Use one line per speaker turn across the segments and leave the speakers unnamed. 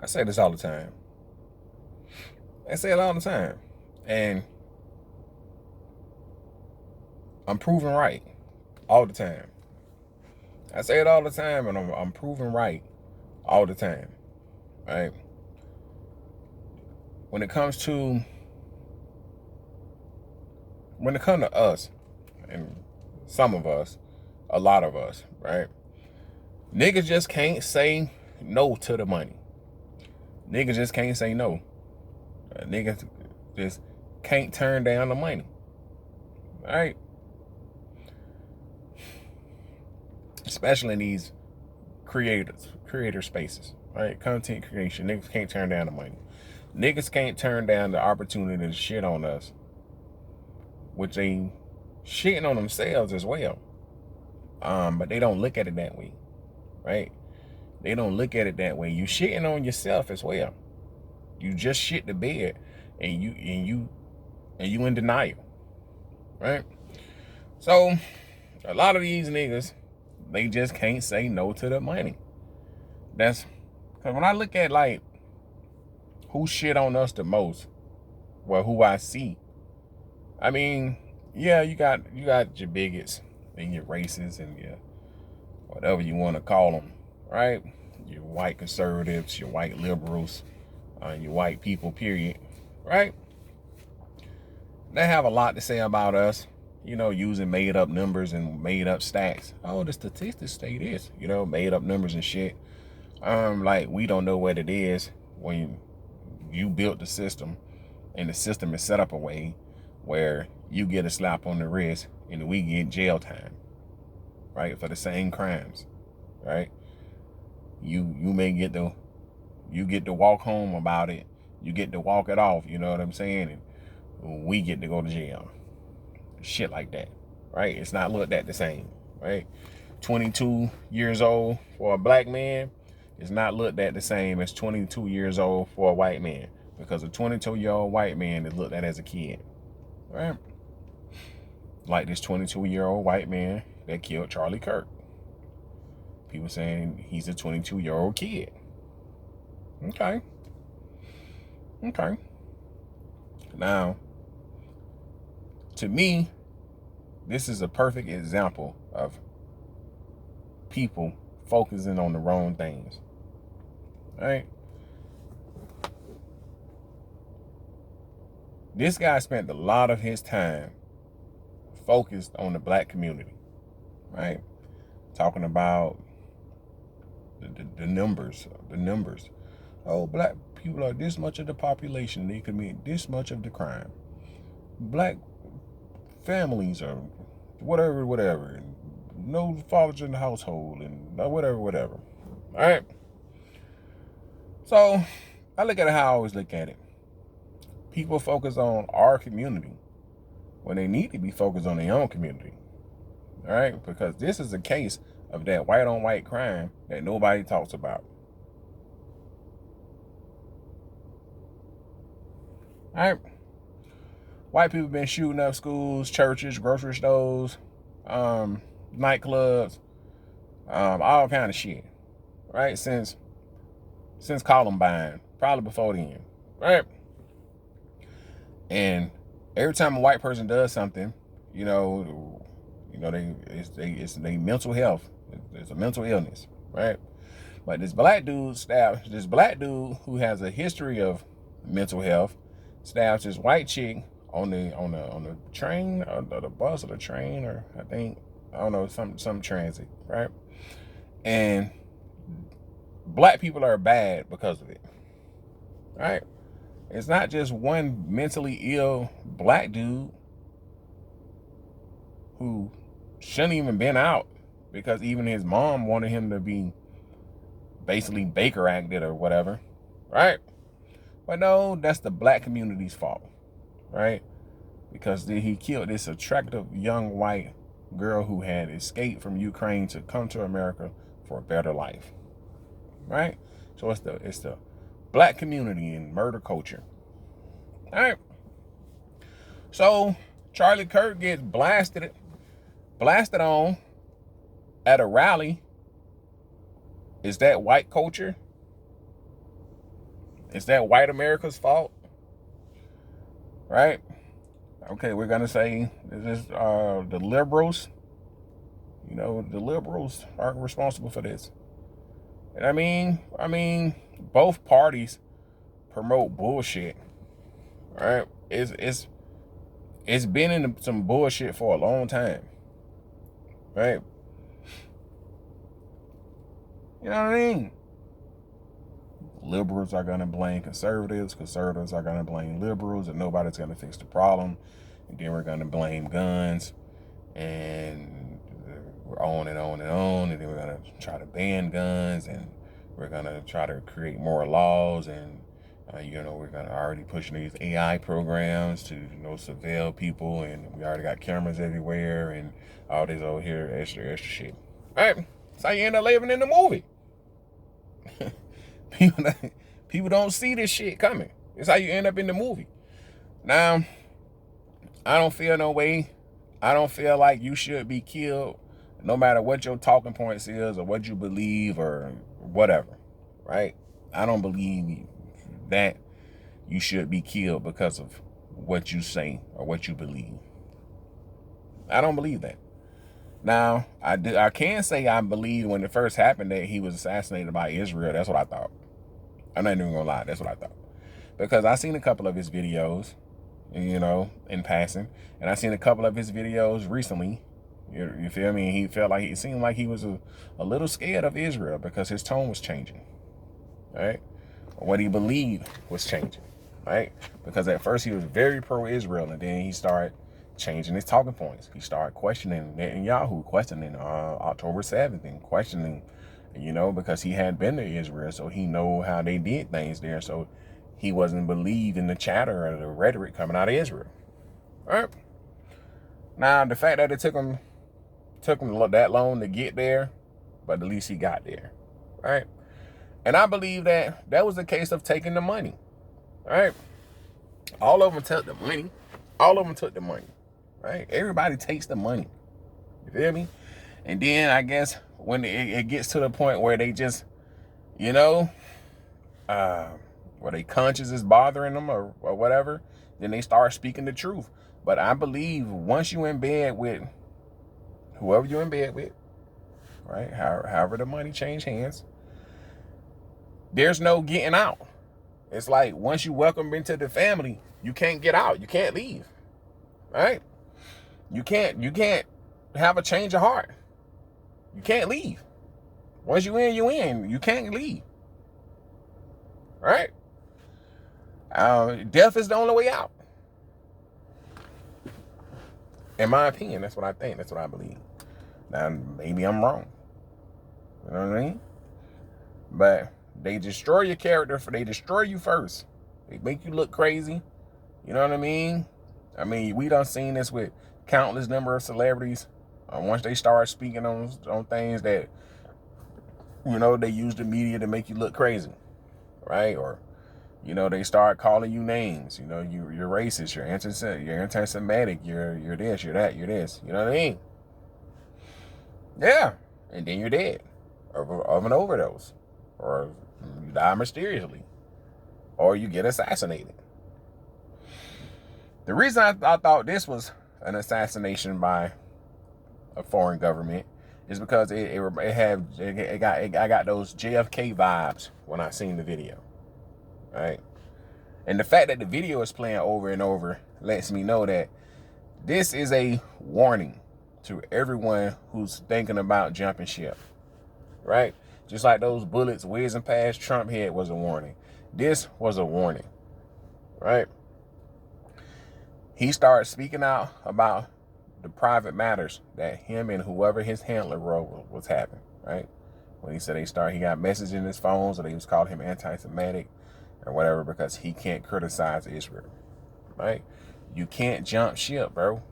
I say this all the time. I say it all the time. And I'm proven right all the time. I say it all the time, and I'm proven right all the time. Right? When it comes to us, and some of us, a lot of us, right? Niggas just can't say no to the money. Niggas just can't say no. Niggas just can't turn down the money. Right? Especially in these creator spaces, right? Content creation. Niggas can't turn down the money. Niggas can't turn down the opportunity to shit on us, which they shitting on themselves as well. But they don't look at it that way, right? They don't look at it that way. You shitting on yourself as well. You just shit the bed, and you in denial, right? So a lot of these niggas, they just can't say no to the money. That's because when I look at like who shit on us the most, well, who I see, I mean, yeah, you got your bigots and your racists and your whatever you want to call them, right? Your white conservatives, your white liberals, your white people, period, right? They have a lot to say about us, using made up numbers and made up stats. Oh, the statistics say this, made up numbers and shit. Like we don't know what it is when you built the system, and the system is set up a way where you get a slap on the wrist and we get jail time, right, for the same crimes, right? You may get to walk home about it. You get to walk it off. You know what I'm saying? And we get to go to jail. Shit like that, right? It's not looked at the same, right? 22 years old for a black man is not looked at the same as 22 years old for a white man, because a 22-year-old white man is looked at as a kid, right? Like this 22-year-old white man that killed Charlie Kirk. People saying he's a 22-year-old kid. Okay. Now, to me, this is a perfect example of people focusing on the wrong things, right? This guy spent a lot of his time focused on the black community, right? Talking about the numbers. Oh, black people are this much of the population. They commit this much of the crime. Black families are whatever. And no fathers in the household and whatever. All right. So I look at it how I always look at it. People focus on our community when they need to be focused on their own community. All right, because this is a case of that white on white crime that nobody talks about. All right. White people been shooting up schools, churches, grocery stores, nightclubs, all kind of shit, right? Since Columbine, probably before then, right? And every time a white person does something, it's they mental health. It's a mental illness, right? But this black dude who has a history of mental health stabs this white chick on the train or the bus or the train, or I don't know, some transit, right? And black people are bad because of it, right? It's not just one mentally ill black dude who shouldn't even been out, because even his mom wanted him to be basically Baker acted or whatever, right? But no, that's the black community's fault, right? Because he killed this attractive young white girl who had escaped from Ukraine to come to America for a better life, right? So it's the black community and murder culture. All right. So Charlie Kirk gets blasted on at a rally. Is that white culture? Is that white America's fault? Right? Okay, we're gonna say this is the liberals. You know, the liberals are responsible for this. And I mean, both parties promote bullshit. Right? It's been in some bullshit for a long time. Right? You know what I mean? Liberals are gonna blame conservatives. Conservatives are gonna blame liberals, and nobody's gonna fix the problem. And then we're gonna blame guns, and we're on and on and on. And then we're gonna try to ban guns, and we're gonna try to create more laws, and you know, we're gonna already pushing these AI programs to, you know, surveil people, and we already got cameras everywhere, and all this over here extra shit. All right, that's how you end up living in the movie. People don't see this shit coming. It's how you end up in the movie. Now, I don't feel no way. I don't feel like you should be killed, no matter what your talking points is or what you believe or whatever, right? I don't believe that you should be killed because of what you say or what you believe. I don't believe that. Now, I can say I believe when it first happened that he was assassinated by Israel. That's what I thought. I'm not even gonna lie. That's what I thought. Because I seen a couple of his videos, you know, in passing. And I seen a couple of his videos recently. You feel me? He felt like, it seemed like he was a little scared of Israel because his tone was changing. Right? What he believed was changing. Right? Because at first he was very pro-Israel, and then he started changing his talking points. He started questioning Netanyahu, questioning October 7th, and questioning, you know, because he had been to Israel, so he know how they did things there. So he wasn't believing the chatter or the rhetoric coming out of Israel. All right. Now, the fact that it took him that long to get there, but at least he got there. Right. And I believe that was a case of taking the money. All right. All of them took the money. All of them took the money. Right? Everybody takes the money. You feel me? And then I guess when it gets to the point where they just, you know, where their conscience is bothering them or whatever, then they start speaking the truth. But I believe once you in bed with whoever you're in bed with, right? However the money change hands, there's no getting out. It's like once you welcome into the family, you can't get out. You can't leave. Right? You can't have a change of heart. You can't leave. Once you in, you in. You can't leave. Right? Death is the only way out. In my opinion, that's what I think. That's what I believe. Now, maybe I'm wrong. You know what I mean? But they destroy your character. They destroy you first. They make you look crazy. You know what I mean? I mean, we done seen this with countless number of celebrities. Once they start speaking on things that, you know, they use the media to make you look crazy, right? Or, you know, they start calling you names. You know, you're racist, you're anti-Semitic, you're this, you're that, you're this. You know what I mean? Yeah, and then you're dead of an overdose, or you die mysteriously, or you get assassinated. The reason I thought this was an assassination by a foreign government is because I got those JFK vibes when I seen the video, right? And the fact that the video is playing over and over lets me know that this is a warning to everyone who's thinking about jumping ship, right? Just like those bullets whizzing past Trump head was a warning. This was a warning, right? He started speaking out about the private matters that him and whoever his handler was having, right? When he said he got messages in his phones, or they was calling him anti-Semitic or whatever because he can't criticize Israel, right? You can't jump ship, bro.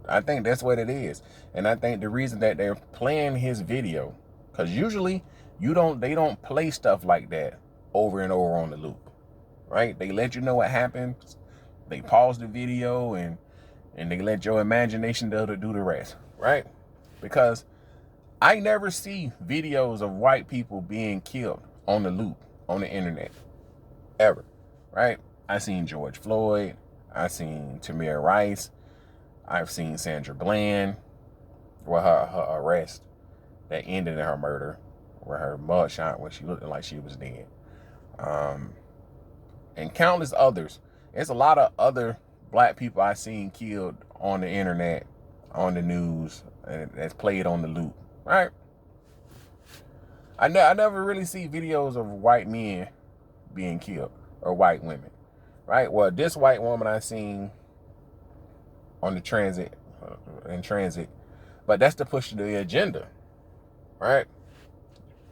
I think that's what it is. And I think the reason that they're playing his video, because usually they don't play stuff like that over and over on the loop, right? They let you know what happens. They pause the video and they let your imagination do the rest, right? Because I never see videos of white people being killed on the loop on the internet. ever, right? I seen George Floyd. I seen Tamir Rice. I've seen Sandra Bland, well, her arrest that ended in her murder, where her mugshot when she looked like she was dead. And countless others. There's a lot of other black people I've seen killed on the internet, on the news, and that's played on the loop, right? I never really see videos of white men being killed or white women, right? Well, this white woman I seen on the transit, but that's to push the agenda, right?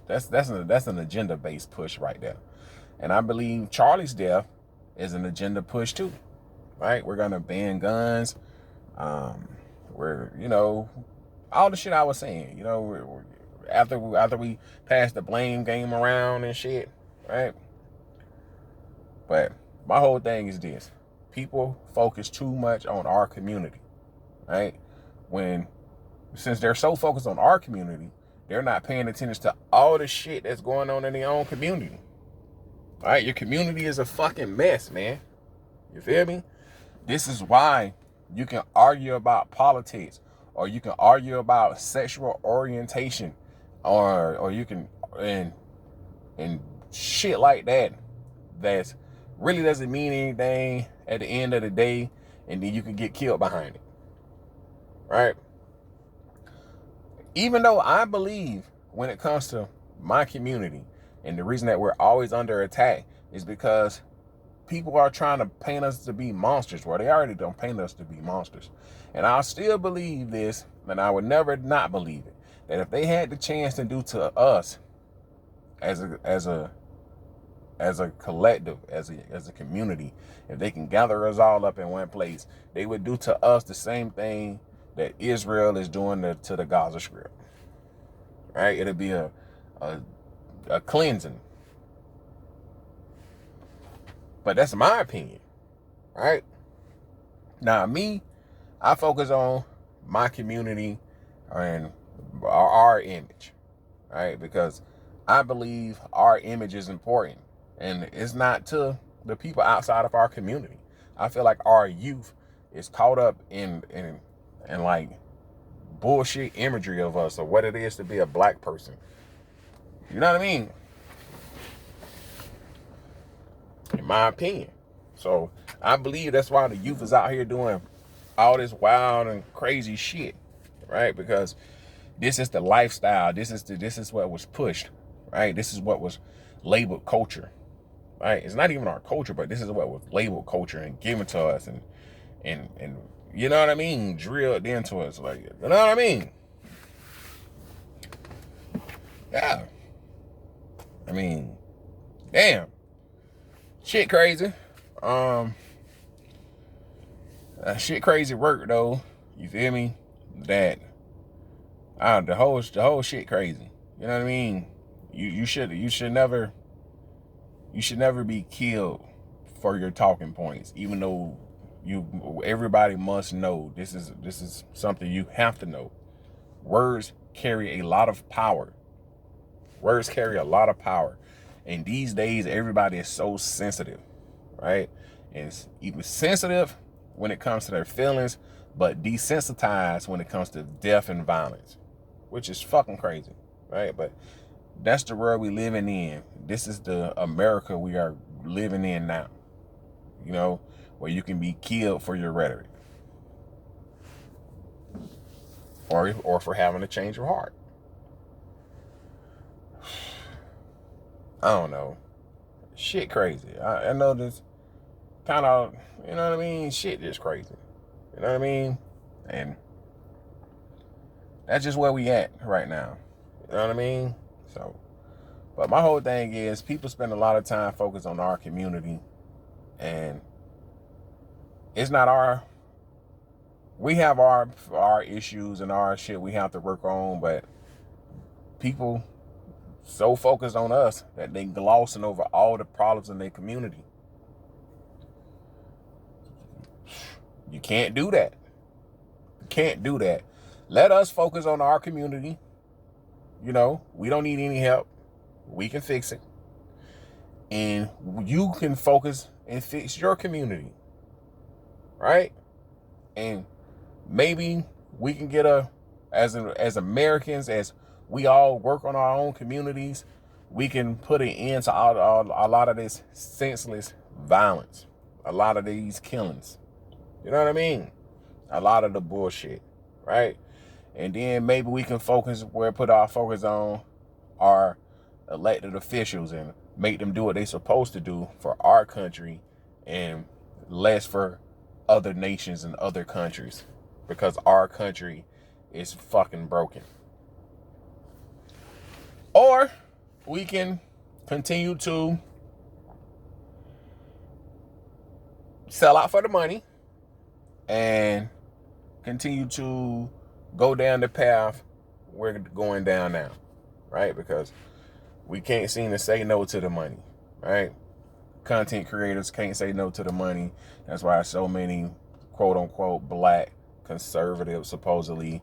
That's an agenda-based push right there. And I believe Charlie's death is an agenda push too, right? We're gonna ban guns. We're, all the shit I was saying, after we pass the blame game around and shit, right? But my whole thing is this: people focus too much on our community, right? Since they're so focused on our community, they're not paying attention to all the shit that's going on in their own community. All right, your community is a fucking mess, man. You feel me? This is why you can argue about politics, or you can argue about sexual orientation, or you can and shit like that. That's really doesn't mean anything at the end of the day, and then you can get killed behind it, right? Even though I believe when it comes to my community, and the reason that we're always under attack is because people are trying to paint us to be monsters. Well, they already don't paint us to be monsters. And I still believe this, and I would never not believe it, that if they had the chance to do to us as a collective, as a community, if they can gather us all up in one place, they would do to us the same thing that Israel is doing to the Gaza Strip. Right? It'll be a cleansing. But that's my opinion. Right? Now, I focus on my community and our image. Right? Because I believe our image is important. And it's not to the people outside of our community. I feel like our youth is caught up in like bullshit imagery of us, or what it is to be a black person. You know what I mean? In my opinion. So I believe that's why the youth is out here doing all this wild and crazy shit, right? Because this is the lifestyle. This is what was pushed, right? This is what was labeled culture, right? It's not even our culture, but this is what was labeled culture and given to us, and you know what I mean, drilled into us, like, you know what I mean? Yeah. I mean, damn. Shit crazy. Shit crazy work though. You feel me? That the whole shit crazy. You know what I mean? You should never be killed for your talking points, even though everybody must know this is something you have to know. Words carry a lot of power. Words carry a lot of power. And these days, everybody is so sensitive, right? And it's even sensitive when it comes to their feelings, but desensitized when it comes to death and violence, which is fucking crazy, right? But that's the world we living in. This is the America we are living in now, where you can be killed for your rhetoric, or for having a change of heart. I don't know. Shit crazy. I know this kind of, you know what I mean? Shit just crazy. You know what I mean? And that's just where we at right now. You know what I mean? So, but my whole thing is people spend a lot of time focused on our community, and it's not we have our issues and our shit we have to work on, but people so focused on us that they glossing over all the problems in their community. You can't do that. You can't do that. Let us focus on our community. We don't need any help. We can fix it. and you can focus and fix your community, right? And maybe we can get as Americans, as we all work on our own communities, we can put an end to a lot of this senseless violence, a lot of these killings. You know what I mean? A lot of the bullshit, right? And then maybe we can put our focus on our elected officials and make them do what they're supposed to do for our country and less for other nations and other countries, because our country is fucking broken. Or we can continue to sell out for the money and continue to go down the path we're going down now, right? Because we can't seem to say no to the money, right? Content creators can't say no to the money. That's why so many quote unquote black conservatives supposedly,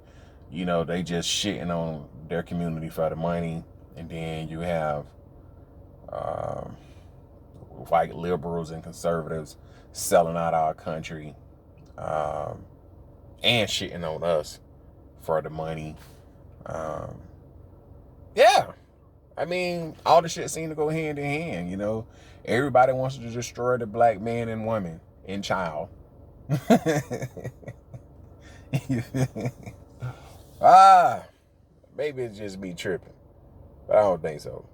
they just shitting on their community for the money. And then you have white liberals and conservatives selling out our country and shitting on us for the money. Yeah. I mean, all the shit seem to go hand in hand, Everybody wants to destroy the black man and woman and child. Maybe it just be tripping. But I don't think so.